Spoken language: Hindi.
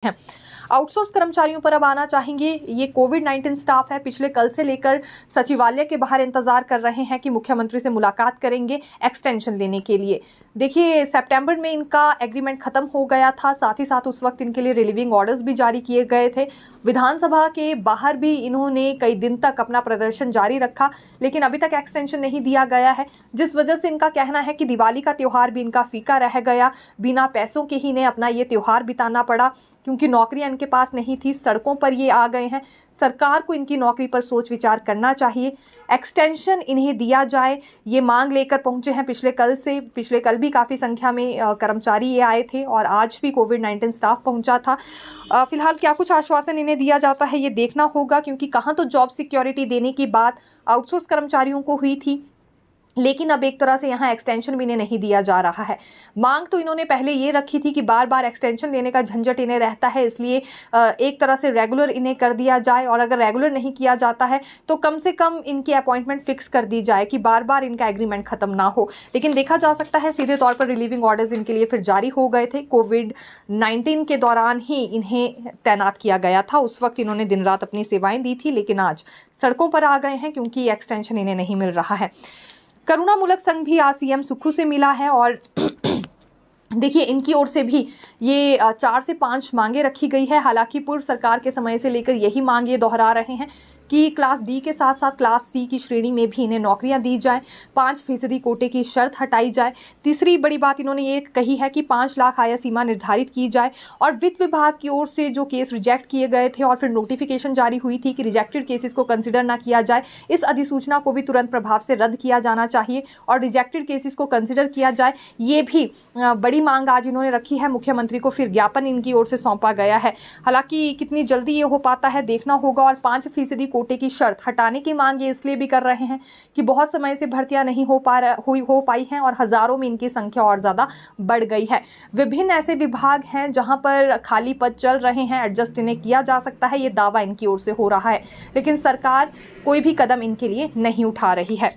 हैं। आउटसोर्स कर्मचारियों पर अब आना चाहेंगे। ये कोविड-19 स्टाफ है, पिछले कल से लेकर सचिवालय के बाहर इंतजार कर रहे हैं कि मुख्यमंत्री से मुलाकात करेंगे एक्सटेंशन लेने के लिए। देखिए, सितंबर में इनका एग्रीमेंट खत्म हो गया था, साथ ही साथ उस वक्त इनके लिए रिलीविंग ऑर्डर्स भी जारी किए गए थे। विधानसभा के बाहर भी इन्होंने कई दिन तक अपना प्रदर्शन जारी रखा, लेकिन अभी तक एक्सटेंशन नहीं दिया गया है, जिस वजह से इनका कहना है कि दिवाली का त्यौहार भी इनका फीका रह गया। बिना पैसों के ही इन्हें अपना ये त्यौहार बिताना पड़ा, क्योंकि नौकरियां इनके पास नहीं थी, सड़कों पर ये आ गए हैं। सरकार को इनकी नौकरी पर सोच विचार करना चाहिए, एक्सटेंशन इन्हें दिया जाए, ये मांग लेकर पहुंचे हैं पिछले कल भी काफ़ी संख्या में कर्मचारी ये आए थे और आज भी कोविड-19 स्टाफ पहुंचा था। फिलहाल क्या कुछ आश्वासन इन्हें दिया जाता है ये देखना होगा, क्योंकि कहाँ तो जॉब सिक्योरिटी देने की बात आउटसोर्स कर्मचारियों को हुई थी, लेकिन अब एक तरह से यहाँ एक्सटेंशन भी इन्हें नहीं दिया जा रहा है। मांग तो इन्होंने पहले ये रखी थी कि बार बार एक्सटेंशन लेने का झंझट इन्हें रहता है, इसलिए एक तरह से रेगुलर इन्हें कर दिया जाए, और अगर रेगुलर नहीं किया जाता है तो कम से कम इनकी अपॉइंटमेंट फिक्स कर दी जाए कि बार बार इनका एग्रीमेंट खत्म ना हो। लेकिन देखा जा सकता है सीधे तौर पर रिलीविंग ऑर्डर्स इनके लिए फिर जारी हो गए थे। कोविड-19 के दौरान ही इन्हें तैनात किया गया था, उस वक्त इन्होंने दिन रात अपनी सेवाएं दी थी, लेकिन आज सड़कों पर आ गए हैं क्योंकि एक्सटेंशन इन्हें नहीं मिल रहा है। करुणामूलक संघ भी आज सीएम सुक्खू से मिला है और देखिए, इनकी ओर से भी ये 4 से 5 मांगे रखी गई है। हालांकि पूर्व सरकार के समय से लेकर यही मांग ये दोहरा रहे हैं कि क्लास डी के साथ साथ क्लास सी की श्रेणी में भी इन्हें नौकरियां दी जाएं, 5% कोटे की शर्त हटाई जाए। तीसरी बड़ी बात इन्होंने ये कही है कि 5 लाख आय सीमा निर्धारित की जाए, और वित्त विभाग की ओर से जो केस रिजेक्ट किए गए थे और फिर नोटिफिकेशन जारी हुई थी कि रिजेक्टेड केसेस को कंसिडर ना किया जाए, इस अधिसूचना को भी तुरंत प्रभाव से रद्द किया जाना चाहिए और रिजेक्टेड केसेस को कंसिडर किया जाए। ये भी बड़ी मांग आज इन्होंने रखी है। मुख्यमंत्री को फिर ज्ञापन इनकी ओर से सौंपा गया है। हालांकि कितनी जल्दी ये हो पाता है देखना होगा, और 5% कोटे की शर्त हटाने की मांग ये इसलिए भी कर रहे हैं कि बहुत समय से भर्तियां नहीं हो पाई हैं और हजारों में इनकी संख्या और ज्यादा बढ़ गई है। विभिन्न ऐसे विभाग हैं जहां पर खाली पद चल रहे हैं, एडजस्ट इन्हें किया जा सकता है, ये दावा इनकी ओर से हो रहा है, लेकिन सरकार कोई भी कदम इनके लिए नहीं उठा रही है।